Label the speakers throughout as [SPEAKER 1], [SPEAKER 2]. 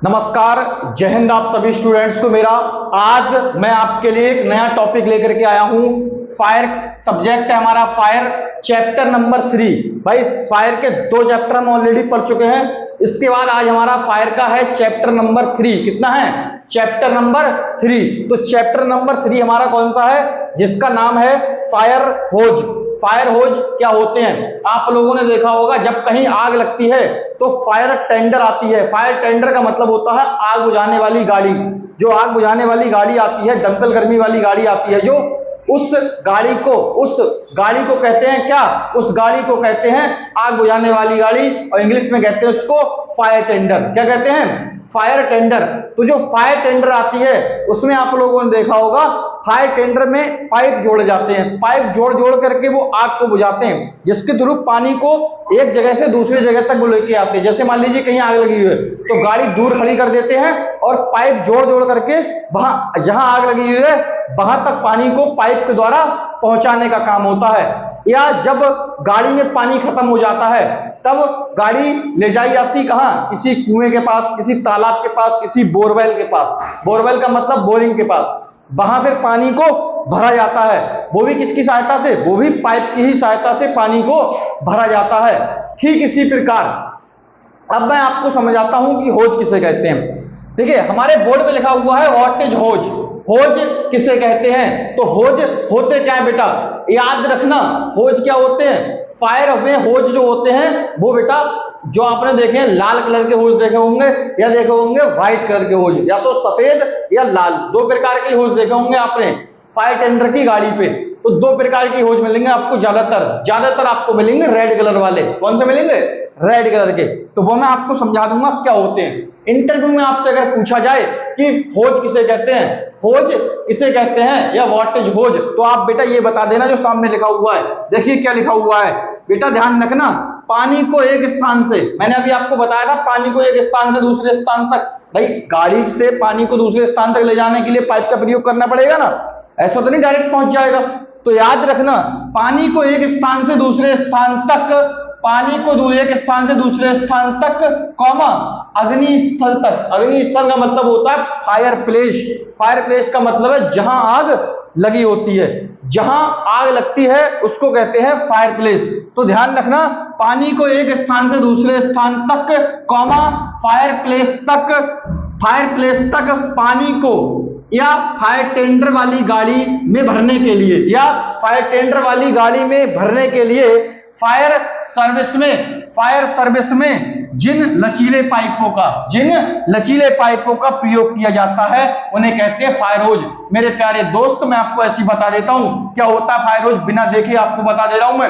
[SPEAKER 1] नमस्कार, जय हिंद आप सभी स्टूडेंट्स को मेरा। आज मैं आपके लिए एक नया टॉपिक लेकर के आया हूं। फायर सब्जेक्ट है हमारा, फायर चैप्टर नंबर 3। भाई फायर के 2 चैप्टर हम ऑलरेडी पढ़ चुके हैं। इसके बाद आज हमारा फायर का है चैप्टर नंबर 3। कितना है? Chapter number 3। तो चैप्टर नंबर 3 हमारा कौन सा है? जिसका नाम है फायर होज। फायर होज क्या होते हैं? आप लोगों ने देखा होगा, जब कहीं आग लगती है तो फायर टेंडर आती है। फायर टेंडर का मतलब होता है आग बुझाने वाली गाड़ी। जो आग बुझाने वाली गाड़ी आती है, दमकल कर्मी वाली गाड़ी आती है, जो उस गाड़ी को कहते हैं क्या? उस गाड़ी को कहते हैं आग बुझाने वाली गाड़ी, और इंग्लिश में कहते हैं उसको फायर टेंडर। क्या कहते हैं? Fire tender. तो जो फायर टेंडर आती है उसमें आप लोगों ने देखा होगा, फायर टेंडर में पाइप जोड़े जाते हैं। पाइप जोड़ करके वो आग को बुझाते हैं, जिसके थ्रू पानी को एक जगह से दूसरी जगह तक वो लेके आते हैं। जैसे मान लीजिए कहीं आग लगी हुई है तो गाड़ी दूर खड़ी कर देते हैं और पाइप जोड़ करके वहां जहां आग लगी हुई है वहां तक पानी को पाइप के द्वारा पहुंचाने का काम होता है। या जब गाड़ी में पानी खत्म हो जाता है तब गाड़ी ले जाई जाती कहां? किसी कुएं के पास, किसी तालाब के पास, किसी बोरवेल के पास। बोरवेल का मतलब बोरिंग के पास। वहां फिर पानी को भरा जाता है। वो भी किसकी सहायता से? वो भी पाइप की ही सहायता से पानी को भरा जाता है। ठीक इसी प्रकार अब मैं आपको समझाता हूं कि होज किसे कहते हैं। देखिए हमारे बोर्ड पे लिखा हुआ है व्हाट इज होज। होज किसे कहते हैं? तो होज होते क्या है बेटा? याद रखना, होज क्या होते हैं? फायर में होज जो होते हैं वो बेटा, जो आपने देखे हैं लाल कलर के होज देखे होंगे या देखे होंगे व्हाइट कलर के होज, या तो सफेद या लाल, 2 प्रकार के होज देखे होंगे आपने फायर टेंडर की गाड़ी पे। तो 2 प्रकार की होज मिलेंगे आपको। ज्यादातर आपको मिलेंगे रेड कलर वाले। कौन से मिलेंगे? रेड कलर के। तो वो मैं आपको समझा दूंगा क्या होते हैं। इंटरव्यू में आपसे अगर पूछा जाए कि होज किसे कहते हैं, होज किसे कहते हैं या व्हाट इज होज, तो आप बेटा ये बता देना जो सामने लिखा हुआ है। देखिए क्या लिखा हुआ है बेटा, ध्यान रखना। पानी को एक स्थान से, मैंने अभी आपको बताया था, पानी को एक स्थान से दूसरे स्थान तक। भाई गाड़ी से पानी को दूसरे स्थान तक ले जाने के लिए पाइप का प्रयोग करना पड़ेगा ना, ऐसा तो नहीं डायरेक्ट पहुंच जाएगा। तो याद रखना, पानी को एक स्थान से दूसरे स्थान तक, पानी को एक स्थान से दूसरे स्थान तक, कॉमा अग्नि स्थल तक। अग्नि स्थल का मतलब होता है फायर प्लेस। फायर प्लेस का मतलब है जहां आग लगी होती है। जहां आग लगती है उसको कहते हैं फायर प्लेस। तो ध्यान रखना, पानी को एक स्थान से दूसरे स्थान तक, कॉमा फायर प्लेस तक पानी को या फायर टेंडर वाली गाड़ी में भरने के लिए, या फायर टेंडर वाली गाड़ी में भरने के लिए फायर सर्विस में जिन लचीले पाइपों का प्रयोग किया जाता है उन्हें कहते हैं फायर होज। मेरे प्यारे दोस्त, मैं आपको ऐसी बता देता हूं क्या होता है फायर होज, बिना देखे आपको बता दे रहा हूं मैं।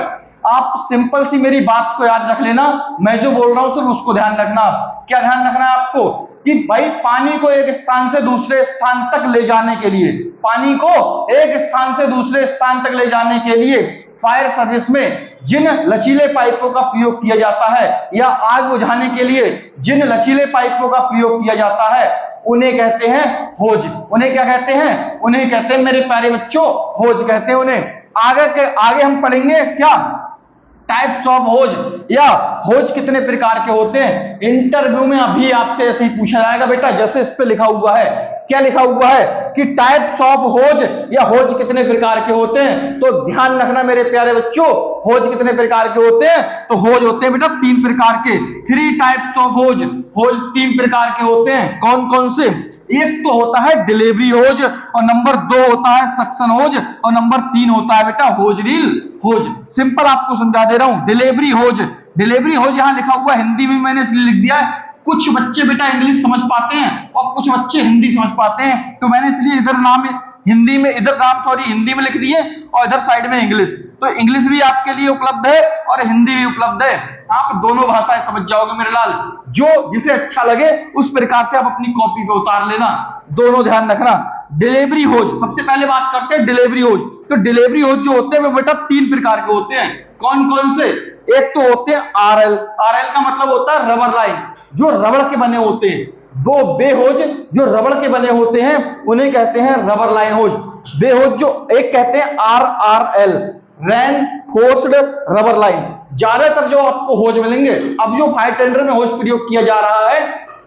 [SPEAKER 1] आप सिंपल सी मेरी बात को याद रख लेना, मैं जो बोल रहा हूं सिर्फ उसको ध्यान रखना। क्या ध्यान रखना है आपको? कि भाई पानी को एक स्थान से दूसरे स्थान तक ले जाने के लिए, पानी को एक स्थान से दूसरे स्थान तक ले जाने के लिए फायर सर्विस में जिन लचीले पाइपों का प्रयोग किया जाता है, या आग बुझाने के लिए जिन लचीले पाइपों का प्रयोग किया जाता है, उन्हें कहते हैं होज। उन्हें क्या कहते हैं? उन्हें कहते हैं मेरे प्यारे बच्चों, होज कहते हैं उन्हें। आगे हम पढ़ेंगे क्या? टाइप्स ऑफ होज, या होज कितने प्रकार के होते हैं। इंटरव्यू में अभी आपसे ऐसे ही पूछा जाएगा बेटा, जैसे इस पे लिखा हुआ है। क्या लिखा हुआ है कि टाइप्स ऑफ होज, या होज कितने प्रकार के होते हैं। तो ध्यान रखना मेरे प्यारे बच्चों, होज कितने प्रकार के होते हैं। तो होज होते हैं बेटा 3 प्रकार के। 3 टाइप्स ऑफ होज। होज 3 प्रकार के होते हैं। कौन कौन से? एक तो होता है डिलीवरी होज, और नंबर 2 होता है सक्शन होज, और नंबर 3 होता है बेटा होज रील होज। सिंपल आपको समझा दे रहा हूं। डिलीवरी होज यहां लिखा हुआ, हिंदी में मैंने इसलिए लिख दिया है, कुछ बच्चे बेटा इंग्लिश समझ पाते हैं और कुछ बच्चे हिंदी समझ पाते हैं, तो मैंने इसलिए इधर नाम हिंदी में लिख दिए और इधर साइड में इंग्लिश। तो इंग्लिश भी आपके लिए उपलब्ध है और हिंदी भी उपलब्ध है। आप दोनों भाषाएं समझ जाओगे मेरे लाल। जो जिसे अच्छा लगे उस प्रकार से आप अपनी कॉपी पे उतार लेना। दोनों ध्यान रखना। डिलीवरी होज, सबसे पहले बात करते हैं डिलीवरी होज। तो डिलीवरी होज जो होते हैं वो बेटा 3 प्रकार के होते हैं। कौन कौन से? एक तो होते हैं आरएल का मतलब होता है रबर लाइन, जो रबड़ के बने होते हैं। 2 बे होज जो रबड़ के बने होते हैं उन्हें कहते हैं रबर लाइन होज। बे होज जो एक कहते हैं RRL, रेनफोर्स्ड रबर लाइन। ज्यादातर जो आपको होज मिलेंगे, अब जो फायर टेंडर में होज प्रयोग किया जा रहा है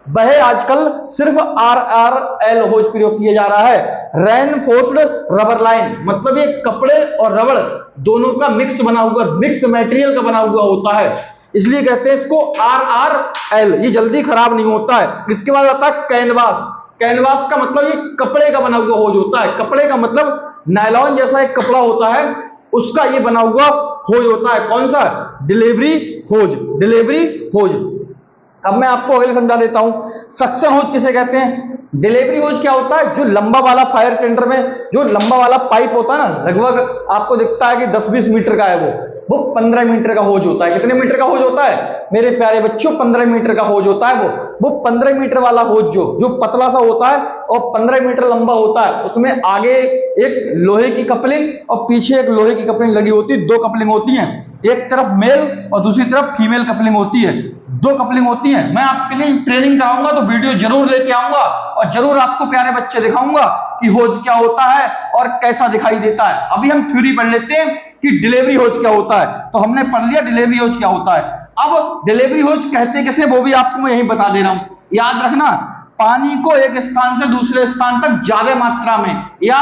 [SPEAKER 1] वह आजकल सिर्फ RRL होज प्रयोग किया जा रहा है, रेनफोर्स्ड रबर लाइन, मतलब ये कपड़े और रबड़ दोनों का मिक्स बना हुआ, मिक्स मटेरियल का बना हुआ होता है, इसलिए कहते हैं इसको RRL। ये जल्दी खराब नहीं होता है। इसके बाद आता है कैनवास। कैनवास का मतलब ये कपड़े का बना हुआ होज होता है। कपड़े का मतलब नायलॉन जैसा एक कपड़ा होता है, उसका ये बना हुआ होज होता है। कौन सा? डिलीवरी होज। डिलीवरी होज। अब मैं आपको अगले समझा देता हूं, सक्शन होज किसे कहते हैं। डिलीवरी होज क्या होता है? जो लंबा वाला फायर टेंडर में जो लंबा वाला पाइप होता है ना, लगभग आपको दिखता है कि 10-20 मीटर का है, वो 15 मीटर का होज होता है। कितने मीटर का होज होता है मेरे प्यारे बच्चों? 15 मीटर का होज होता है। वो 15 मीटर वाला होज जो पतला सा होता है और 15 मीटर लंबा होता है, उसमें आगे एक लोहे की कपलिंग और पीछे एक लोहे की कपलिंग लगी होती है। दो कपलिंग होती हैं, एक तरफ मेल और दूसरी तरफ फीमेल कपलिंग होती है। दो कपलिंग होती है। मैं आपके लिए ट्रेनिंग कराऊंगा तो वीडियो जरूर लेके आऊंगा और जरूर आपको प्यारे बच्चे दिखाऊंगा कि होज क्या होता है और कैसा दिखाई देता है। अभी हम थ्योरी पढ़ लेते हैं कि डिलीवरी होज क्या होता है। तो हमने पढ़ लिया डिलीवरी होज क्या होता है। अब डिलीवरी होज कहते किसे, वो भी आपको मैं यही बता दे रहा हूं। याद रखना, पानी को एक स्थान से दूसरे स्थान तक ज्यादा मात्रा में, या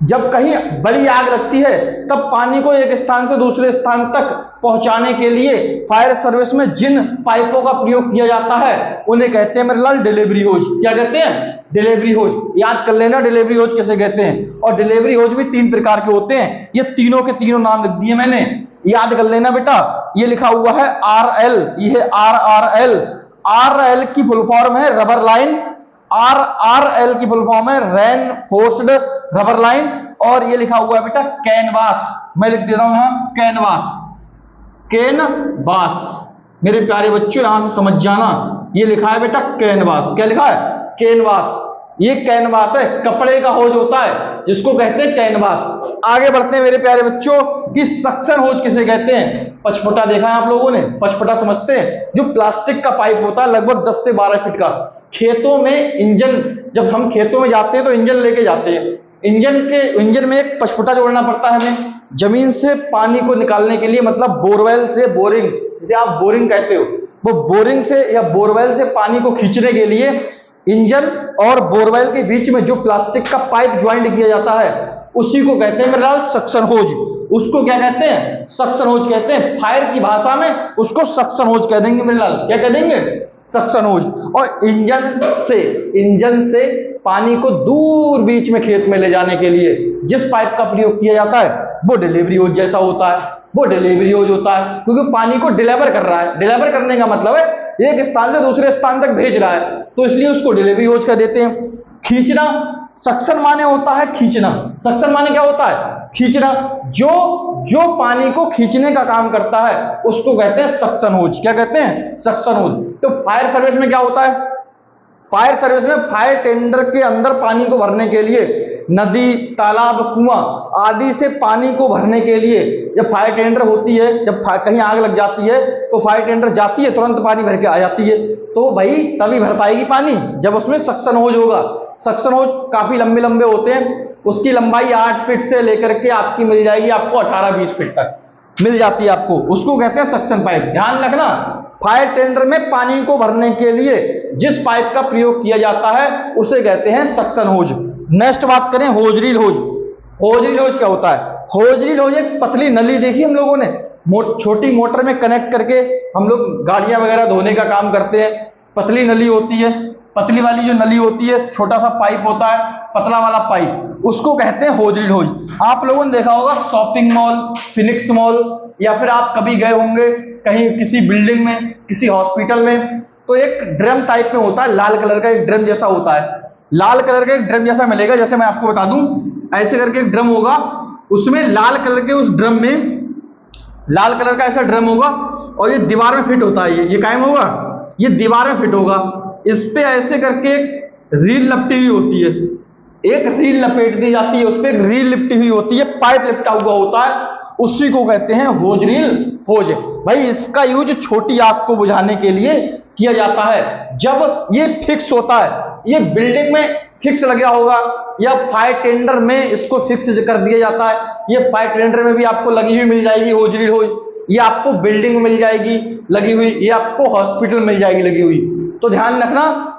[SPEAKER 1] जब कहीं बड़ी आग लगती है तब पानी को एक स्थान से दूसरे स्थान तक पहुंचाने के लिए फायर सर्विस में जिन पाइपों का प्रयोग किया जाता है उन्हें कहते हैं मेरे लाल डिलीवरी होज। क्या कहते हैं? डिलीवरी होज। याद कर लेना डिलीवरी होज किसे कहते हैं। और डिलीवरी होज भी 3 प्रकार के होते हैं। ये तीनों के तीनों नाम लिख दिए मैंने, याद कर लेना बेटा। ये लिखा हुआ है RL, ये है RRL। RL की फुल फॉर्म है रबर लाइन, RRL की फुल फॉर्म है रेनफोर्स्ड रबर लाइन। और ये लिखा हुआ है बेटा कैनवास। मैं लिख दे रहा हूं यहां कैनवास। कैनवास मेरे प्यारे बच्चों यहां से समझ जाना, ये लिखा है बेटा कैनवास। क्या लिखा है? कैनवास। ये कैनवास है, कपड़े का होज होता है जिसको कहते हैं कैनवास। आगे बढ़ते हैं मेरे प्यारे बच्चों कि सक्शन होज किसे कहते हैं। पचफटा देखा है आप लोगों ने? पचफटा समझते हैं? जो प्लास्टिक का पाइप होता है लगभग 10 से 12 फीट का। खेतों में इंजन, जब हम खेतों में जाते हैं तो इंजन लेके जाते हैं। इंजन में एक पचफटा जोड़ना पड़ता है हमें जमीन से पानी को निकालने के लिए, मतलब बोरवेल से बोरिंग, जिसे आप बोरिंग कहते हो, वो बोरिंग से या बोरवेल से पानी को खींचने के लिए इंजन और बोरवेल के बीच में जो प्लास्टिक का पाइप ज्वाइंट किया जाता है उसी को कहते हैं मेरे लाल सक्शन होज। उसको क्या कहते हैं? सक्शन होज कहते हैं। फायर की भाषा में उसको सक्शन होज कह देंगे मेरे लाल। क्या कह देंगे? सक्शन होज। और इंजन से पानी को दूर बीच में खेत में ले जाने के लिए जिस पाइप का प्रयोग किया जाता है वो डिलीवरी होज जैसा होता है। वो डिलीवरी होज होता है क्योंकि पानी को डिलीवर कर रहा है। डिलीवर करने का मतलब है एक स्थान से दूसरे स्थान तक भेज रहा है, तो इसलिए उसको डिलीवरी होज कर देते हैं। खींचना, सक्शन माने होता है खींचना। सक्शन माने क्या होता है? खींचना। जो पानी को खींचने का काम करता है उसको कहते हैं सक्शन होज। क्या कहते हैं? सक्शन होज। तो फायर सर्विस में क्या होता है? फायर सर्विस में फायर टेंडर के अंदर पानी को भरने के लिए नदी, तालाब, कुआं आदि से पानी को भरने के लिए जब फायर टेंडर होती है, जब कहीं आग लग जाती है तो फायर टेंडर जाती है, तुरंत पानी भर के आ जाती है। तो भाई तभी भर पाएगी पानी जब उसमें सक्शन होज होगा। सक्शन होज काफी लंबे लंबे होते हैं। उसकी लंबाई 8 फीट से लेकर के आपकी मिल जाएगी आपको 18-20 फीट तक मिल जाती है आपको। उसको कहते हैं सक्शन पाइप। ध्यान रखना, फायर टेंडर में पानी को भरने के लिए जिस पाइप का प्रयोग किया जाता है उसे कहते हैं सक्शन होज। नेक्स्ट बात करें होजरील होज। होजरील होज क्या होता है? होजरील होज एक पतली नली देखी हम लोगों ने, छोटी मोटर में कनेक्ट करके हम लोग गाड़ियां वगैरह धोने का काम करते हैं। पतली नली होती है, पतली वाली जो नली होती है, छोटा सा पाइप होता है, पतला वाला पाइप, उसको कहते हैं होजरील होज। आप लोगों ने देखा होगा शॉपिंग मॉल, फिनिक्स मॉल, या फिर आप कभी गए होंगे कहीं किसी बिल्डिंग में, किसी हॉस्पिटल में, तो एक ड्रम टाइप में होता है, लाल कलर का एक ड्रम जैसा होता है। लाल कलर का एक ड्रम जैसा मिलेगा, जैसे मैं आपको बता दूं, ऐसे करके एक ड्रम होगा, उसमें लाल कलर के उस ड्रम में लाल कलर का ऐसा ड्रम होगा और ये दीवार में फिट होता है। ये कायम होगा, ये दीवार में फिट होगा। इस पे ऐसे करके एक रील लपटी हुई होती है, एक रील लपेट दी जाती है, उस पे एक रील लिपटी हुई होती है, पाइप लिपटा हुआ होता है, उसी को कहते हैं होजरील होज। भाई इसका यूज छोटी आग को बुझाने के लिए किया जाता है। जब ये फिक्स होता है, ये बिल्डिंग में फिक्स लगा होगा या फायर टेंडर में इसको फिक्स कर दिया जाता है। ये फायर टेंडर में भी आपको लगी हुई मिल जाएगी होजरील होज। ये आपको बिल्डिंग में मिल जाएगी लगी हुई, ये आपको हॉस्पिटल मिल जाएगी लगी हुई। तो ध्यान रखना,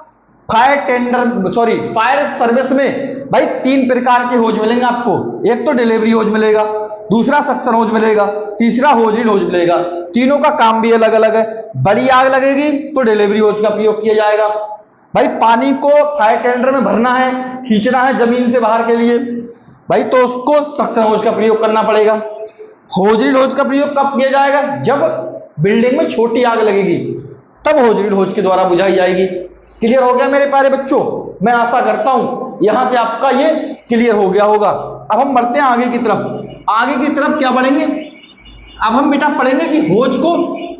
[SPEAKER 1] फायर सर्विस में भाई 3 प्रकार के होज मिलेंगे आपको। एक तो डिलीवरी होज मिलेगा, दूसरा सक्शन होज मिलेगा, तीसरा होज रील होज मिलेगा। तीनों का काम भी अलग अलग है। बड़ी आग लगेगी तो डिलीवरी होज का प्रयोग किया जाएगा। भाई पानी को फायर टेंडर में भरना है, खींचना है जमीन से बाहर के लिए भाई, तो उसको सक्शन होज का प्रयोग करना पड़ेगा। होज रील होज का प्रयोग कब किया जाएगा? जब बिल्डिंग में छोटी आग लगेगी तब होज रील होज के द्वारा बुझाई जाएगी। क्लियर हो गया मेरे प्यारे बच्चों? मैं आशा करता हूं यहां से आपका ये क्लियर हो गया होगा। अब हम बढ़ते हैं आगे की तरफ। आगे की तरफ क्या पढ़ेंगे? अब हम बेटा पढ़ेंगे कि होज को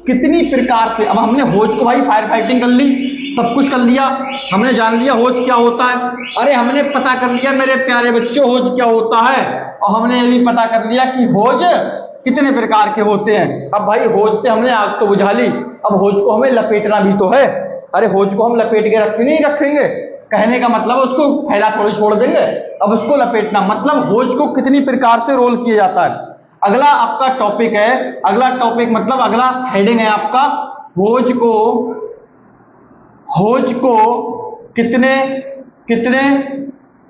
[SPEAKER 1] कितनी प्रकार से, अब हमने होज को भाई फायर फाइटिंग कर ली, सब कुछ कर लिया, हमने जान लिया होज क्या होता है। अरे हमने पता कर लिया मेरे प्यारे बच्चों होज क्या होता है, और हमने ये भी पता कर लिया कि होज कितने प्रकार के होते हैं। अब भाई होज से हमने आग तो बुझा ली, अब होज को हमें लपेटना भी तो है। अरे होज को हम लपेट के रखेंगे, कहने का मतलब उसको फैला थोड़ी छोड़ देंगे, अब उसको लपेटना मतलब होज को कितनी प्रकार से रोल किया जाता है। अगला आपका टॉपिक है, अगला टॉपिक मतलब अगला हेडिंग है आपका होज को कितने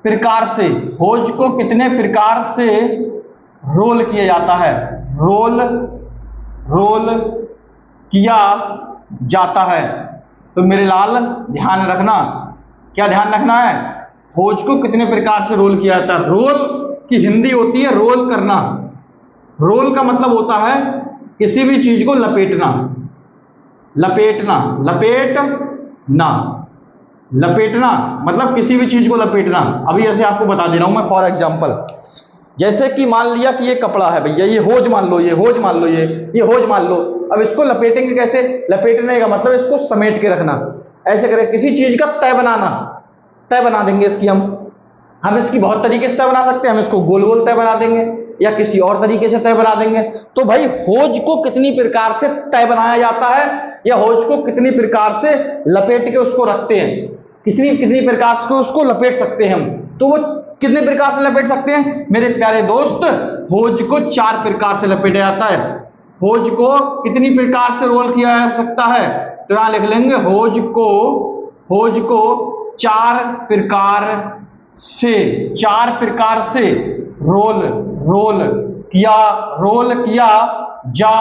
[SPEAKER 1] प्रकार से, होज को कितने प्रकार से रोल किया जाता है, रोल किया जाता है। तो मेरे लाल ध्यान रखना, क्या ध्यान रखना है? होज को कितने प्रकार से रोल किया जाता है। रोल की हिंदी होती है रोल करना। रोल का मतलब होता है किसी भी चीज को लपेटना, लपेटना मतलब किसी भी चीज को लपेटना। अभी ऐसे आपको बता दे रहा हूं मैं फॉर एग्जांपल, जैसे कि मान लिया कि ये कपड़ा है भैया, ये होज मान लो, ये होज मान लो। अब इसको लपेटेंगे कैसे? लपेटने का मतलब इसको समेट के रखना, ऐसे करें किसी चीज का तय बना देंगे इसकी। हम इसकी बहुत तरीके से तय बना सकते हैं, हम इसको गोल गोल तय बना देंगे या किसी और तरीके से तय बना देंगे। तो भाई होज को कितनी प्रकार से तय बनाया जाता है या होज को कितनी प्रकार से लपेट के उसको रखते हैं, कितनी प्रकार से उसको लपेट सकते हैं हम। तो वो कितने प्रकार से लपेट सकते हैं मेरे प्यारे दोस्त? होज को 4 प्रकार से लपेटा जाता है। होज को कितनी प्रकार से रोल किया जा सकता है? तो यहां लिख लेंगे होज को 4 प्रकार से रोल किया जा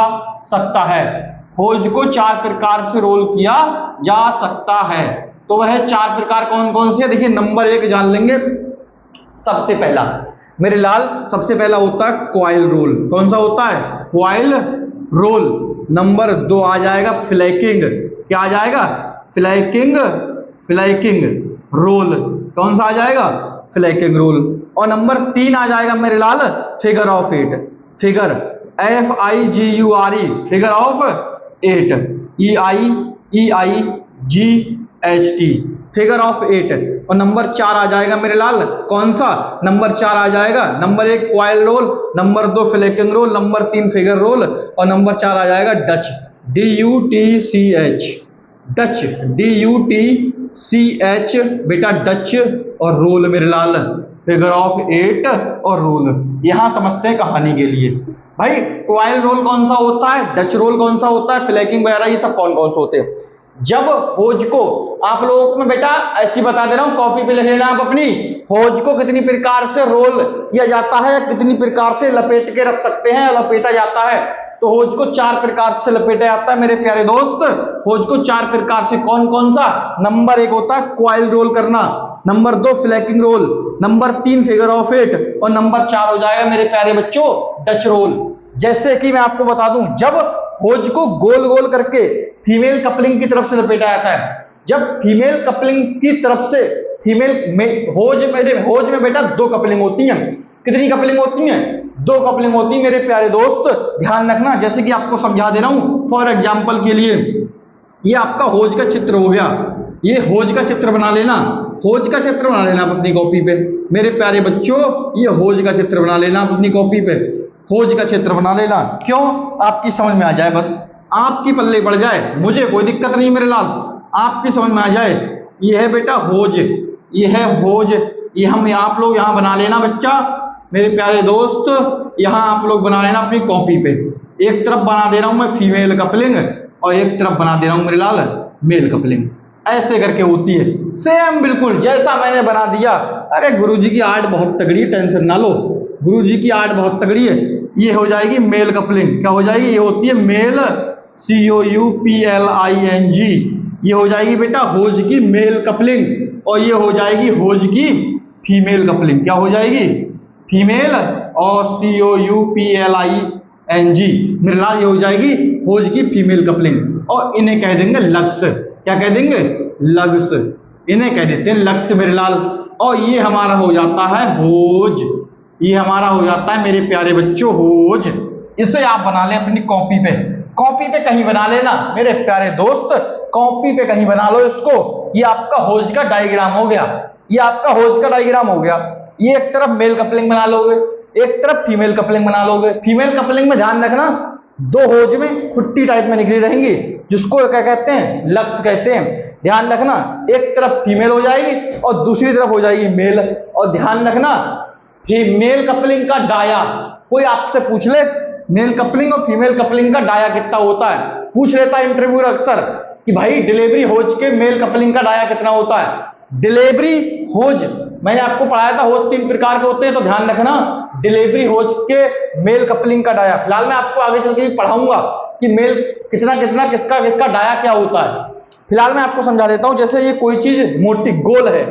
[SPEAKER 1] सकता है। होज को 4 प्रकार से रोल किया जा सकता है। तो वह 4 प्रकार कौन कौन से? देखिए नंबर 1 जान लेंगे। सबसे पहला मेरे लाल, सबसे पहला होता है कॉइल रोल। कौन सा होता है? Coil roll. नंबर 2 आ जाएगा फ्लैकिंग। क्या आ जाएगा? Flaking roll. कौन सा आ जाएगा? Flaking role. और नंबर 3 आ जाएगा मेरे लाल figure of 8। Figure FIGURE, figure of 8, EIGHT, figure of 8। और नंबर 4 आ जाएगा मेरे लाल, कौन सा? नंबर 4 आ जाएगा, number 1 coil roll, number 2 flaking roll, number 3 figure roll, और नंबर 4 आ जाएगा डच, DUTCH बेटा डच और रोल मेरे लाल, फिगर ऑफ 8 और रोल। यहां समझते हैं कहानी के लिए। भाई कॉइल रोल कौन सा होता है, डच रोल कौन सा होता है, फ्लैकिंग वगैरह ये सब कौन कौन से होते हैं। जब होज को आप लोगों को मैं बेटा ऐसी बता दे रहा हूं, कॉपी पे लिख लेना आप अपनी, होज को कितनी प्रकार से रोल किया जाता है, कितनी प्रकार से लपेट के रख सकते हैं, लपेटा जाता है। तो होज को 4 प्रकार से लपेटा जाता है मेरे प्यारे दोस्त। होज को 4 प्रकार से कौन कौन सा? नंबर 1 होता है कॉइल रोल करना, number 2 flaking roll, number 3 figure of 8 और नंबर 4 हो जाएगा मेरे प्यारे बच्चों डच रोल। जैसे कि मैं आपको बता दूं, जब होज को गोल गोल करके फीमेल कपलिंग की तरफ से लपेटा जाता है, जब फीमेल कपलिंग की तरफ से होज में बेटा 2 कपलिंग होती हैं। कितनी कपलिंग होती हैं? 2 कपलिंग होती है मेरे प्यारे दोस्त, ध्यान रखना। जैसे कि आपको समझा दे रहा हूं फॉर एग्जांपल के लिए, ये आपका होज का चित्र हो गया, ये होज का चित्र बना लेना, होज का चित्र बना लेना आप अपनी कॉपी पे मेरे प्यारे बच्चों, ये होज का चित्र बना लेना आप अपनी कॉपी पे, होज का चित्र बना लेना। क्यों? आपकी समझ में आ जाए, बस आपकी पल्ले पड़ जाए, मुझे कोई दिक्कत नहीं मेरे लाल, आपकी समझ में आ जाए। ये है बेटा होज, ये है होज, ये हम आप लोग यहाँ बना लेना बच्चा मेरे प्यारे दोस्त, यहाँ आप लोग बना लेना अपनी कॉपी पे। एक तरफ बना दे रहा हूं मैं फीमेल कपलिंग और एक तरफ बना दे रहा हूं मेरे लाल मेल कपलिंग, ऐसे करके होती है सेम बिल्कुल जैसा मैंने बना दिया। अरे गुरुजी की आर्ट बहुत तगड़ी है, टेंशन ना लो, गुरुजी की आर्ट बहुत तगड़ी है। ये हो जाएगी मेल कपलिंग, क्या हो जाएगी, ये होती है मेल COUPLING, ये हो जाएगी बेटा होज की मेल कपलिंग और ये हो जाएगी होज की फीमेल कपलिंग। क्या हो जाएगी, फीमेल और COUPLING मेरे लाल ये हो जाएगी होज की फीमेल कपलिंग और इन्हें कह देंगे लक्स। क्या कह देंगे, लक्स, इन्हें कह देते हैं लक्स मेरे लाल। और ये हमारा हो जाता है होज, ये हमारा हो जाता है मेरे प्यारे बच्चों होज। इसे आप बना लें अपनी कॉपी पे, कॉपी पे कहीं बना लेना मेरे प्यारे दोस्त, कॉपी पे कहीं बना लो इसको। ये आपका होज का डायग्राम हो गया, ये आपका होज का डायग्राम हो गया। ये एक तरफ मेल कपलिंग बना लोगे, एक तरफ फीमेल कपलिंग बना लोगे। फीमेल कपलिंग में ध्यान रखना दो होज में खुट्टी टाइप में निकली रहेंगी, जिसको क्या कहते हैं, लक्स कहते हैं। ध्यान रखना एक तरफ फीमेल हो जाएगी और दूसरी तरफ हो जाएगी मेल। और ध्यान रखना फीमेल कपलिंग का डाया, कोई आपसे पूछ ले मेल कपलिंग और फीमेल कपलिंग का डाया कितना होता है, पूछ लेता है इंटरव्यू अक्सर कि भाई डिलीवरी होज के मेल कपलिंग का डाया कितना होता है। डिलीवरी होज मैंने आपको पढ़ाया था, होज 3 प्रकार के होते हैं, तो ध्यान रखना डिलीवरी होज के मेल कपलिंग का डाया। फिलहाल मैं आपको आगे चल के पढ़ाऊंगा कि मेल कितना कितना किसका किसका डाया क्या होता है। फिलहाल मैं आपको समझा देता हूं, जैसे ये कोई चीज मोटी गोल है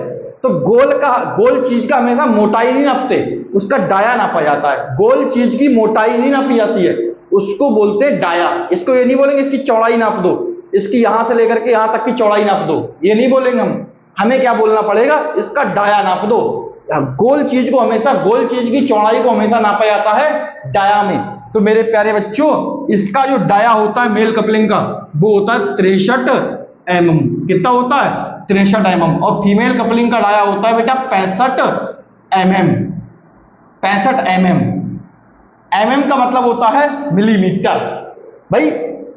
[SPEAKER 1] तो गोल चीज का हमेशा मोटाई नहीं नापते, उसका डाया नापा जाता है। गोल चीज की मोटाई नहीं नापी जाती है, उसको बोलते हैं डाया। इसको ये नहीं बोलेंगे इसकी चौड़ाई नाप दो, इसकी यहां से लेकर के यहां तक की चौड़ाई नाप दो, ये नहीं बोलेंगे हम। हमें क्या बोलना पड़ेगा, इसका डाया नाप दो। गोल चीज को हमेशा, गोल चीज की चौड़ाई को हमेशा नापा जाता है डाया में। तो मेरे प्यारे बच्चों इसका जो डाया होता है मेल कपलिंग का वो होता है 63 mm। कितना होता है, 63 mm। और फीमेल कपलिंग का डाया होता है बेटा 65 mm। 65 mm, mm का मतलब होता है मिलीमीटर। भाई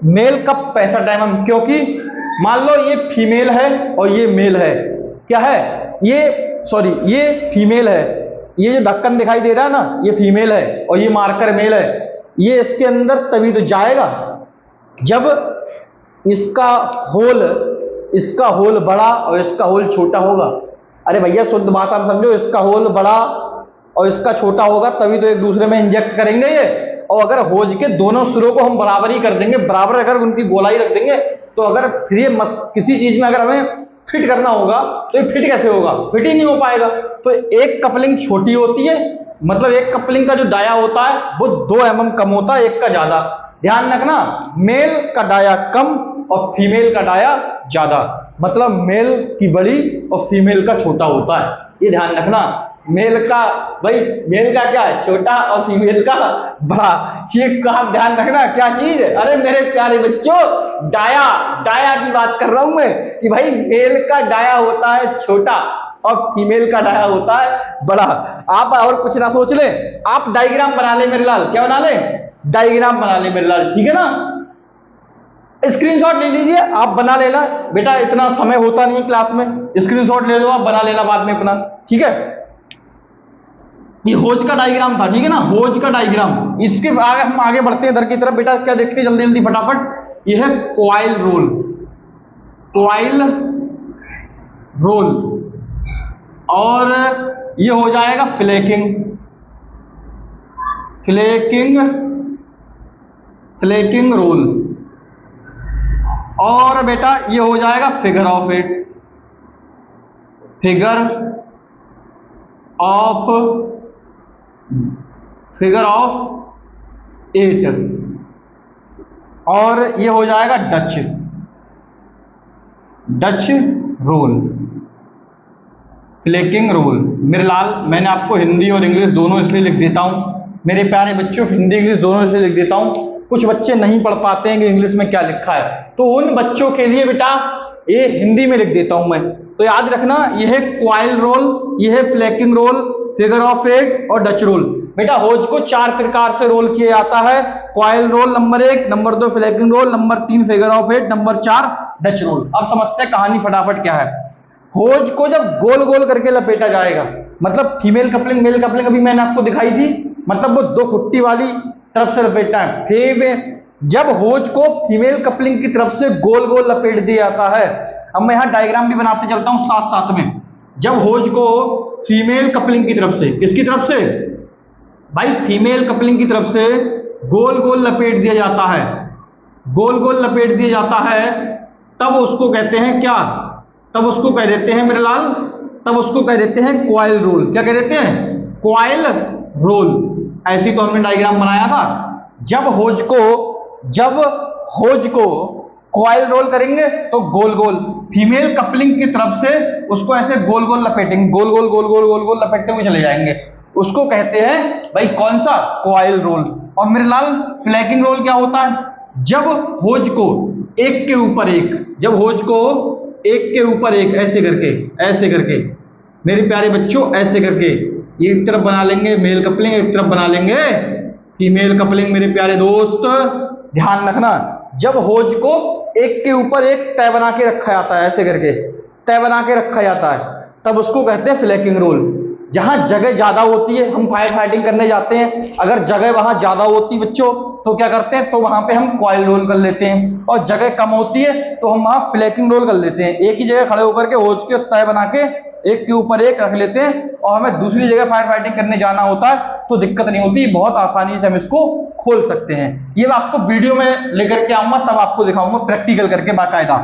[SPEAKER 1] मेल का 65 mm, क्योंकि मान लो ये फीमेल है और ये मेल है, क्या है ये, सॉरी ये फीमेल है, ये जो ढक्कन दिखाई दे रहा है ना ये फीमेल है और ये मार्कर मेल है। ये इसके अंदर तभी तो जाएगा जब इसका होल बड़ा और इसका होल छोटा होगा। अरे भैया शुद्ध भाषा में समझो, इसका होल बड़ा और इसका छोटा होगा तभी तो एक दूसरे में इंजेक्ट करेंगे ये। और अगर होज के दोनों सिरों को हम बराबर ही कर देंगे, बराबर अगर उनकी गोलाई रख देंगे, तो अगर फिर ये किसी चीज में अगर हमें फिट करना होगा तो ये फिट कैसे होगा, फिट ही नहीं हो पाएगा। तो एक कपलिंग छोटी होती है, मतलब एक कपलिंग का जो डाया होता है वो 2 mm कम होता है, एक का ज्यादा। ध्यान रखना मेल का डाया कम और फीमेल का डाया ज्यादा, मतलब मेल की बड़ी और फीमेल का छोटा होता है। ये ध्यान रखना, मेल का भाई मेल का क्या है छोटा और फीमेल का बड़ा। ये आप ध्यान रखना क्या चीज है। अरे मेरे प्यारे बच्चों डाया की बात कर रहा हूं मैं कि भाई मेल का डाया होता है छोटा और फीमेल का डाया होता है बड़ा। आप और कुछ ना सोच ले, आप डायग्राम बना ले मेरे लाल, क्या बना ले, डायग्राम बना ले मेरे लाल, ठीक है ना। स्क्रीनशॉट ले लीजिए, आप बना लेना बेटा, इतना समय होता नहीं है क्लास में, स्क्रीनशॉट ले लो आप, बना लेना बाद में अपना, ठीक है। ये होज का डायग्राम था, ठीक है ना, होज का डायग्राम। इसके आगे हम आगे बढ़ते हैं इधर की तरफ। बेटा क्या देखते हैं जल्दी जल्दी फटाफट, ये है कॉइल रोल, कॉइल रोल, और ये हो जाएगा फ्लेकिंग, फ्लेकिंग रोल, और बेटा ये हो जाएगा फिगर ऑफ 8, फिगर ऑफ 8, और ये हो जाएगा डच रोल, फ्लेकिंग रोल। मेरे लाल मैंने आपको हिंदी और इंग्लिश दोनों इसलिए लिख देता हूं मेरे प्यारे बच्चों, हिंदी इंग्लिश दोनों इसलिए लिख देता हूं, कुछ बच्चे नहीं पढ़ पाते हैं कि इंग्लिश में क्या लिखा है, तो उन बच्चों के लिए बेटा ये हिंदी में लिख देता हूं मैं। तो याद रखना ये है कॉइल रोल, ये है फ्लेकिंग रोल, फिगर ऑफ 8 और डच रोल। बेटा होज को 4 प्रकार से रोल किया जाता है, coil roll number 1, number 2 flaking roll, number 3 figure of 8, number 4 Dutch roll. अब समझते हैं कहानी फटाफट क्या है। होज को जब गोल गोल करके लपेटा जाएगा, मतलब फीमेल कपलिंग मेल कपलिंग अभी मैंने आपको दिखाई थी, मतलब वो 2 खुट्टी वाली तरफ से लपेटना है। फिर जब होज को फीमेल कपलिंग की तरफ से गोल गोल लपेट दिया जाता है। अब मैं यहाँ डायग्राम भी बनाते चलता हूँ साथ साथ में। जब होज को फीमेल कपलिंग की तरफ से, किसकी तरफ से भाई, फीमेल कपलिंग की तरफ से गोल गोल लपेट दिया जाता है, गोल गोल लपेट दिया जाता है, तब उसको कहते हैं क्या, तब उसको कह देते हैं मेरे लाल, तब उसको कह देते हैं कॉइल रोल। क्या कह देते हैं, कॉइल रोल। ऐसी तो हमने डायग्राम बनाया था। जब होज को कॉइल रोल करेंगे तो गोल गोल, फीमेल कपलिंग की तरफ से उसको ऐसे गोल गोल लपेटेंगे, गोल गोल गोल गोल गोल गोल लपेटते हुए चले जाएंगे, उसको कहते हैं भाई कौन सा, कॉइल रोल। और मेरे लाल फ्लैकिंग रोल क्या होता है, जब होज को एक के ऊपर एक, जब होज को एक के ऊपर एक ऐसे करके मेरे प्यारे बच्चों ऐसे करके एक तरफ बना लेंगे मेल कपलिंग, एक तरफ बना लेंगे फीमेल कपलिंग। मेरे प्यारे दोस्त ध्यान रखना, जब होज को एक के ऊपर एक तय बना के रखा जाता है, ऐसे करके तय बना के रखा जाता है, तब उसको कहते हैं फ्लैकिंग रोल। जहां जगह ज्यादा होती है, हम फायर फाइटिंग करने जाते हैं, अगर जगह वहां ज्यादा होती बच्चों तो क्या करते हैं, तो वहां पे हम कॉइल रोल कर लेते हैं, और जगह कम होती है तो हम वहां फ्लैकिंग रोल कर लेते हैं। एक ही जगह खड़े होकर के होज के तय बना के एक के ऊपर एक रख लेते हैं, और हमें दूसरी जगह फायर फाइटिंग करने जाना होता है तो दिक्कत नहीं होती, बहुत आसानी से हम इसको खोल सकते हैं। ये मैं आपको वीडियो में लेकर के आऊंगा, तब आपको दिखाऊंगा प्रैक्टिकल करके बाकायदा।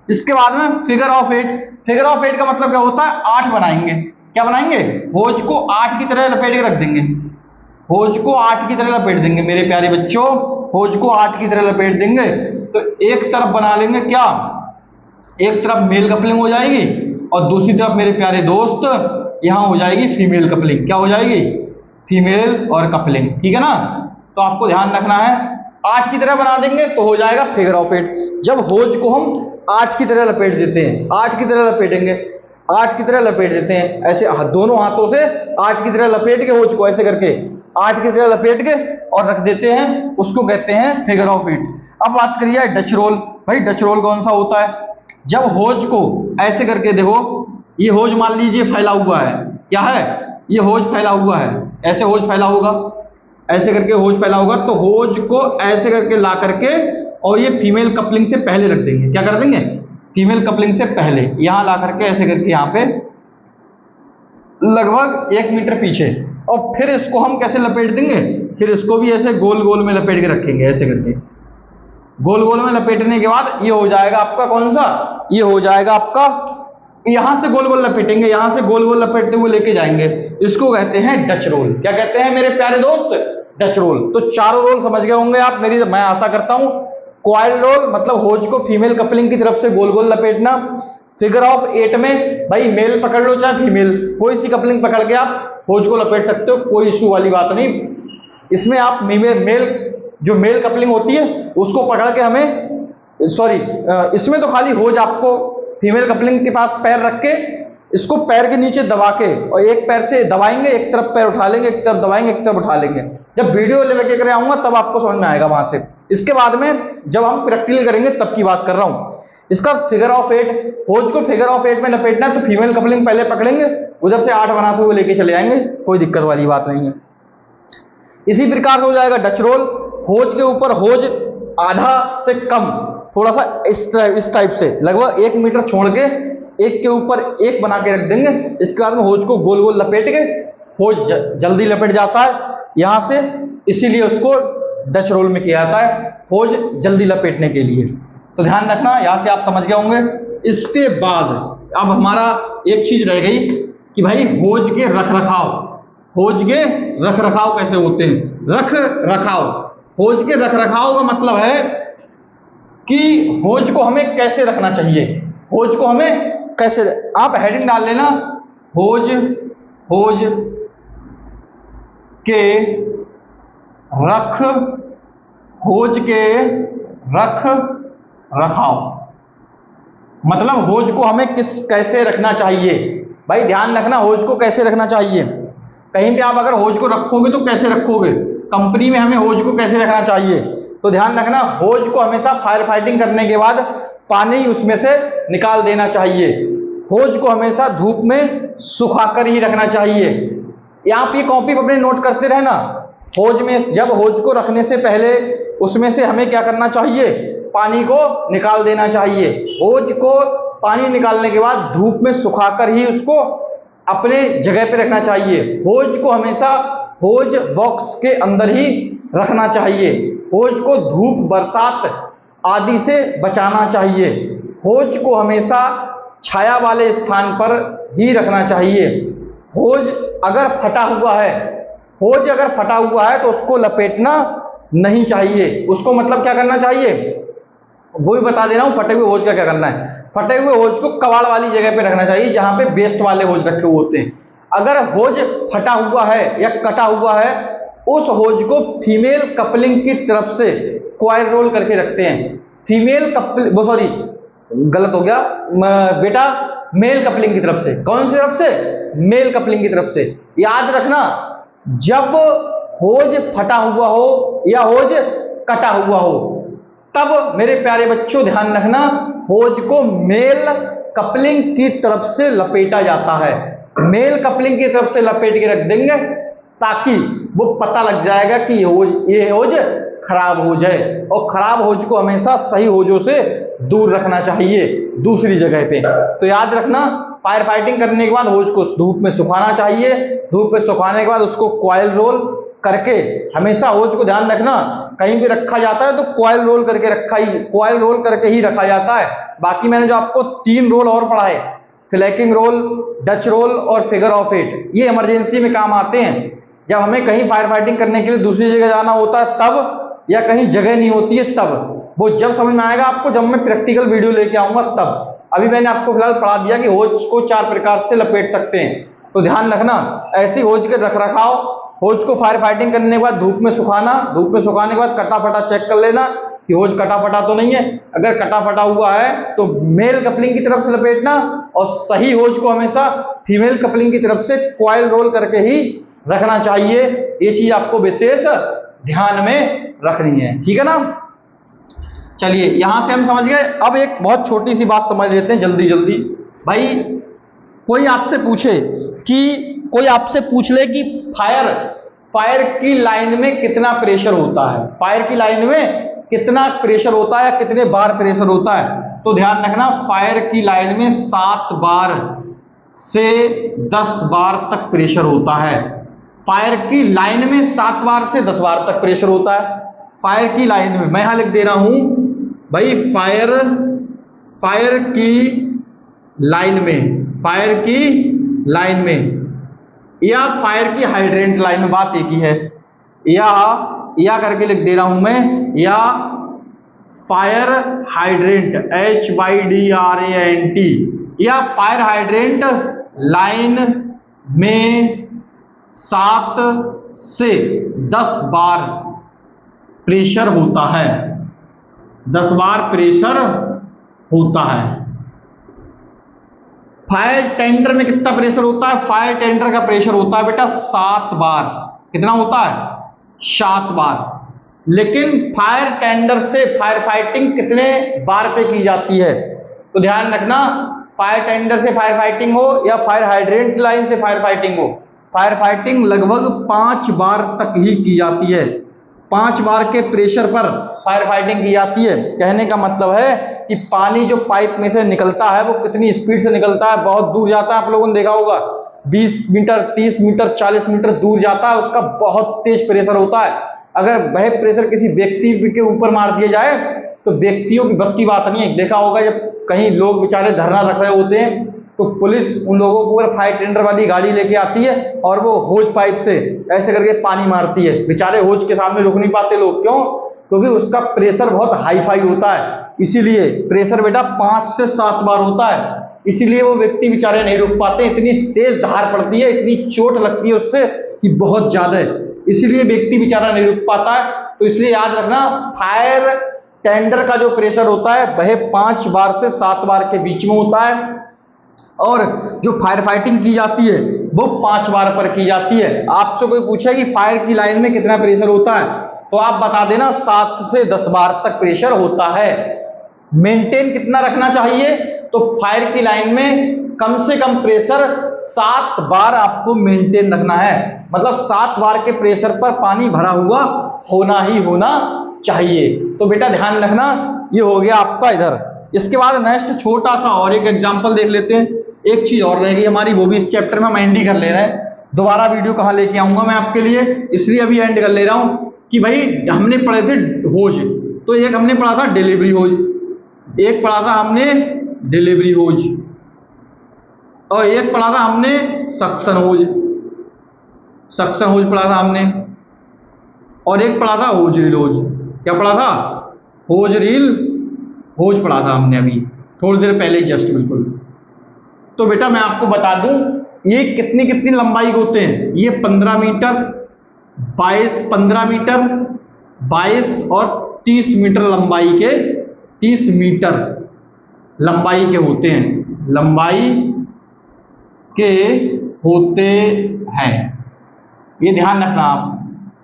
[SPEAKER 1] इसके बाद में फिगर ऑफ 8, फिगर ऑफ 8 का मतलब क्या होता है, 8 बनाएंगे। क्या बनाएंगे, होज को 8 की तरह लपेट के रख देंगे, होज को 8 की तरह लपेट देंगे मेरे प्यारे बच्चों, होज को 8 की तरह लपेट देंगे। तो एक तरफ बना लेंगे क्या, एक तरफ मेल कपलिंग हो जाएगी और दूसरी तरफ मेरे प्यारे दोस्त यहां हो जाएगी फीमेल कपलिंग। क्या हो जाएगी, फीमेल और कपलिंग, ठीक है ना। तो आपको ध्यान रखना है, 8 की तरह बना देंगे तो हो जाएगा फिगर ऑफ 8। जब होज को हम 8 की तरह लपेट देते हैं, 8 की तरह लपेटेंगे, 8 की तरह लपेट देते हैं, ऐसे दोनों हाथों से 8 की तरह लपेट के होज को ऐसे करके 8 की तरह लपेट के और रख देते हैं, उसको कहते हैं फिगर ऑफ 8। अब बात करिए डच रोल। भाई डच रोल कौन सा होता है, जब होज को ऐसे करके, देखो ये होज मान लीजिए फैला हुआ है, क्या है, ये होज फैला हुआ है, ऐसे होज फैला होगा, ऐसे करके होज फैला होगा, तो होज को ऐसे करके ला करके और ये फीमेल कपलिंग से पहले रख देंगे। क्या कर देंगे, फीमेल कपलिंग से पहले यहां ला करके ऐसे करके यहाँ पे लगभग 1 मीटर पीछे, और फिर इसको हम कैसे लपेट देंगे, फिर इसको भी ऐसे गोल गोल में लपेट के रखेंगे, ऐसे करके गोल गोल में लपेटने के बाद ये हो जाएगा आपका कौन सा, ये हो जाएगा आपका, यहां से गोल गोल लपेटेंगे, यहां से गोल गोल लपेटते हुए लेके जाएंगे, इसको कहते हैं डच रोल। क्या कहते हैं मेरे प्यारे दोस्त, डच रोल। तो चारों रोल समझ गए होंगे आप, मेरी मैं आशा करता हूं। कॉइल रोल मतलब होज को फीमेल कपलिंग की तरफ से गोल गोल लपेटना। फिगर ऑफ 8 में भाई मेल पकड़ लो चाहे फीमेल, कोई सी कपलिंग पकड़ के आप होज को लपेट सकते हो, कोई इश्यू वाली बात नहीं। इसमें आप मेल जो मेल कपलिंग होती है उसको पकड़ के हमें, सॉरी इसमें तो खाली होज आपको फीमेल कपलिंग के पास पैर रख के इसको पैर के नीचे दबा के, और एक पैर से दबाएंगे, एक तरफ पैर उठा लेंगे, एक तरफ दबाएंगे, एक तरफ उठा लेंगे। जब वीडियो लेके कर आऊंगा तब आपको समझ में आएगा वहां से। इसके बाद में जब हम प्रैक्टिकल करेंगे तब की बात कर रहा हूं। इसका फिगर ऑफ 8, होज को फिगर ऑफ 8 में लपेटना है तो फीमेल कपलिंग पहले पकड़ेंगे, उधर से 8 बनाते हुए लेके चले जाएंगे, कोई दिक्कत वाली बात नहीं है। इसी प्रकार से हो जाएगा डच रोल। होज के ऊपर होज आधा से कम, थोड़ा सा इस टाइप से लगभग 1 मीटर छोड़ के एक के ऊपर एक बना के रख देंगे। इसके बाद में होज को गोल गोल लपेट के, होज जल्दी लपेट जाता है यहां से, इसीलिए उसको डच रोल में किया जाता है, होज जल्दी लपेटने के लिए। तो ध्यान रखना, यहां से आप समझ गए होंगे। इसके बाद अब हमारा एक चीज रह गई कि भाई होज के रख रखाव, होज के रख रखाव कैसे होते हैं। रख रखाव, होज के रख रखाव का मतलब है कि होज को हमें कैसे रखना चाहिए, होज को हमें कैसे, आप हेडिंग डाल लेना, होज के रख, होज के रख रखाव मतलब होज को हमें कैसे रखना चाहिए। भाई ध्यान रखना, होज को कैसे रखना चाहिए। कहीं पे आप अगर होज को रखोगे तो कैसे रखोगे, कंपनी में हमें होज को कैसे रखना चाहिए, तो ध्यान रखना होज को हमेशा फायर फाइटिंग करने के बाद पानी उसमें से निकाल देना चाहिए। होज को हमेशा धूप में सुखाकर ही रखना चाहिए। आप ये कॉपी पर अपने नोट करते रहना, होज में जब होज को रखने से पहले उसमें से हमें क्या करना चाहिए, पानी को निकाल देना चाहिए। होज को पानी निकालने के बाद धूप में सुखाकर ही उसको अपने जगह पे रखना चाहिए। होज को हमेशा होज बॉक्स के अंदर ही रखना चाहिए। होज को धूप, बरसात आदि से बचाना चाहिए। होज को हमेशा छाया वाले स्थान पर ही रखना चाहिए। होज अगर फटा हुआ है, होज अगर फटा हुआ है तो उसको लपेटना नहीं चाहिए। उसको मतलब क्या करना चाहिए, वो भी बता दे रहा हूं, फटे हुए होज का क्या करना है। फटे हुए होज को कबाड़ वाली जगह पे रखना चाहिए जहां पे वेस्ट वाले होज रखे हुए होते हैं। अगर होज फटा हुआ है या कटा हुआ है, उस होज को फीमेल कपलिंग की तरफ से कॉइल रोल करके रखते हैं। फीमेल कपलिंग, सॉरी गलत हो गया बेटा, मेल कपलिंग की तरफ से। कौन सी तरफ से, मेल कपलिंग की तरफ से। याद रखना, जब होज फटा हुआ हो या होज कटा हुआ हो, तब मेरे प्यारे बच्चों ध्यान रखना, होज को मेल कपलिंग की तरफ से लपेटा जाता है। मेल कपलिंग की तरफ से लपेट के रख देंगे ताकि वो पता लग जाएगा कि ये होज खराब हो जाए। और खराब होज को हमेशा सही होजों से दूर रखना चाहिए दूसरी जगह पे। तो याद रखना, फायर फाइटिंग करने के बाद होज को धूप में सुखाना चाहिए। धूप में सुखाने के बाद उसको कॉइल रोल करके, हमेशा होज को ध्यान रखना, कहीं भी रखा जाता है तो कॉइल रोल करके कॉइल रोल करके ही रखा जाता है। बाकी मैंने जो आपको 3 रोल और पढ़ाए, फ्लैकिंग रोल, डच रोल और फिगर ऑफ 8, ये इमरजेंसी में काम आते हैं। जब हमें कहीं फायर फाइटिंग करने के लिए दूसरी जगह जाना होता है तब, या कहीं जगह नहीं होती है तब। वो जब समझ में आएगा आपको, जब मैं प्रैक्टिकल वीडियो लेके आऊंगा तब। अभी मैंने आपको फिलहाल पढ़ा दिया कि होज को 4 प्रकार से लपेट सकते हैं। तो ध्यान रखना, ऐसी होज के रख रखाव, होज को फायर फाइटिंग करने के बाद धूप में सुखाना, धूप में सुखाने के बाद कटा फटा चेक कर लेना कि होज कटा फटा तो नहीं है। अगर कटा फटा हुआ है तो मेल कपलिंग की तरफ से लपेटना, और सही होज को हमेशा फीमेल कपलिंग की तरफ से कॉइल रोल करके ही रखना चाहिए। ये चीज आपको विशेष ध्यान में रखनी है, ठीक है ना। चलिए यहां से हम समझ गए। अब एक बहुत छोटी सी बात समझ लेते हैं जल्दी जल्दी। भाई कोई आपसे पूछ ले कि फायर की लाइन में कितना प्रेशर होता है, फायर की लाइन में कितना प्रेशर होता है या कितने बार प्रेशर होता है, तो ध्यान रखना, फायर की लाइन में 7 बार से 10 बार तक प्रेशर होता है। फायर की लाइन में 7 बार से 10 बार तक प्रेशर होता है। फायर की लाइन में, मैं यहां लिख दे रहा हूं भाई, फायर की लाइन में या फायर की हाइड्रेंट लाइन में, बात एक ही है। या करके लिख दे रहा हूं मैं, या फायर हाइड्रेंट HYDRANT, या फायर हाइड्रेंट लाइन में 7 से 10 बार प्रेशर होता है। 10 बार प्रेशर होता है। फायर टेंडर में कितना प्रेशर होता है, फायर टेंडर का प्रेशर होता है बेटा 7 बार। कितना होता है, 7 बार। लेकिन फायर टेंडर से फायर फाइटिंग कितने बार पे की जाती है, तो ध्यान रखना, फायर टेंडर से फायर फाइटिंग हो या फायर हाइड्रेंट लाइन से फायर फाइटिंग हो, फायर फाइटिंग लगभग 5 बार तक ही की जाती है। 5 बार के प्रेशर पर फायर फाइटिंग की जाती है। कहने का मतलब है कि पानी जो पाइप में से निकलता है वो कितनी स्पीड से निकलता है, बहुत दूर जाता है। आप लोगों ने देखा होगा 20 मीटर, 30 मीटर, 40 मीटर दूर जाता है, उसका बहुत तेज प्रेशर होता है। अगर वह प्रेशर किसी व्यक्ति के ऊपर मार दिया जाए तो व्यक्तियों की बस की बात नहीं है। देखा होगा जब कहीं लोग बेचारे धरना रख रहे होते हैं तो पुलिस उन लोगों को फायर टेंडर वाली गाड़ी लेके आती है और वो होज पाइप से ऐसे करके पानी मारती है। बेचारे होज के सामने रुक नहीं पाते लोग, क्यों? क्योंकि उसका प्रेशर बहुत हाई फाई होता है। इसीलिए प्रेशर बेटा 5 से 7 बार होता है। इसीलिए वो व्यक्ति बेचारे नहीं रुक पाते, इतनी तेज धार पड़ती है, इतनी चोट लगती है उससे कि बहुत ज्यादा है। इसीलिए व्यक्ति बेचारा नहीं रुक पाता है। तो इसलिए याद रखना, फायर टेंडर का जो प्रेशर होता है वह 5 बार से 7 बार के बीच में होता है, और जो फायर फाइटिंग की जाती है वो 5 बार पर की जाती है। आपसे कोई पूछे कि फायर की लाइन में कितना प्रेशर होता है, तो आप बता देना 7 से 10 बार तक प्रेशर होता है। मेंटेन कितना रखना चाहिए? तो फायर की लाइन में कम से कम प्रेशर 7 बार आपको मेंटेन रखना है, मतलब 7 बार के प्रेशर पर पानी भरा हुआ होना ही होना चाहिए। तो बेटा ध्यान रखना, ये हो गया आपका इधर। इसके बाद नेक्स्ट छोटा सा और एक एग्जांपल देख लेते हैं। एक चीज और रहेगी हमारी, वो भी इस चैप्टर में हम एंड ही कर ले रहे हैं। दोबारा वीडियो कहाँ लेके आऊंगा मैं आपके लिए, इसलिए अभी एंड कर ले रहा हूं कि भाई हमने पढ़े थे होज, तो एक हमने पढ़ा था डिलीवरी होज, एक पढ़ा था हमने डिलीवरी होज, और एक पढ़ा था हमने सक्शन होज, सक्शन होज पढ़ा था हमने, और एक पढ़ा था होज रील होज। क्या पढ़ा था? होज रील होज पढ़ा था हमने अभी थोड़ी देर पहले, जस्ट बिल्कुल। तो बेटा मैं आपको बता दूं ये कितनी कितनी लंबाई के होते हैं। ये 15 मीटर, 15 मीटर, 22 और 30 मीटर लंबाई के, 30 मीटर लंबाई के होते हैं, लंबाई के होते हैं, ये ध्यान रखना आप,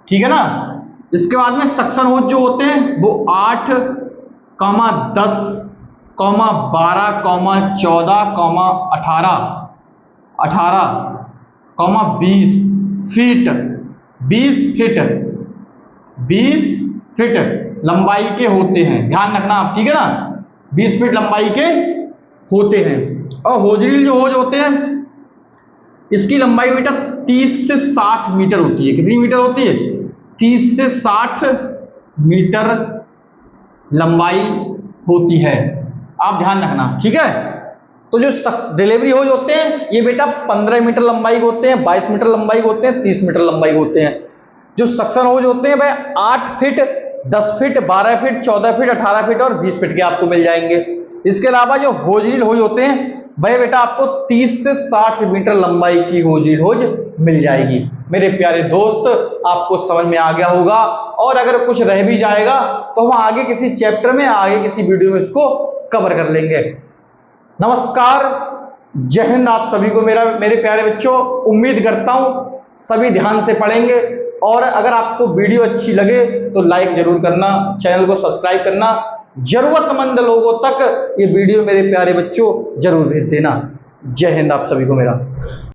[SPEAKER 1] ठीक है ना। इसके बाद में सक्शन होज जो होते हैं वो 8, 10, 12, 14, 18, 20 फीट, 20 फीट लंबाई के होते हैं, ध्यान रखना आप, ठीक है ना। 20 फीट लंबाई के होते हैं। और होजरील जो होज होते हैं इसकी लंबाई बेटा 30 से 60 मीटर होती है। कितनी मीटर होती है? 30 से 60 मीटर लंबाई होती है, आप ध्यान रखना, ठीक है। तो जो डिलीवरी होज होते हैं ये बेटा 15 मीटर लंबाई के होते हैं, 22 मीटर लंबाई के होते हैं, 30 मीटर लंबाई के होते हैं। जो सक्शन होज होते हैं भाई 8 feet, 10 feet, 12 feet, 14 feet, 18 feet और 20 फीट के आपको मिल जाएंगे। इसके अलावा जो होजरील होज होते हैं भाई बेटा आपको 30 से 60 मीटर लंबाई की होजरील होज मिल जाएगी। मेरे प्यारे दोस्त आपको समझ में आ गया होगा, और अगर कुछ रह भी जाएगा तो हम आगे किसी चैप्टर में, आगे किसी वीडियो में इसको कवर कर लेंगे। नमस्कार, जय हिंद आप सभी को। मेरे प्यारे बच्चों, उम्मीद करता हूं सभी ध्यान से पढ़ेंगे, और अगर आपको वीडियो अच्छी लगे तो लाइक जरूर करना, चैनल को सब्सक्राइब करना, जरूरतमंद लोगों तक ये वीडियो मेरे प्यारे बच्चों जरूर भेज देना। जय हिंद आप सभी को मेरा।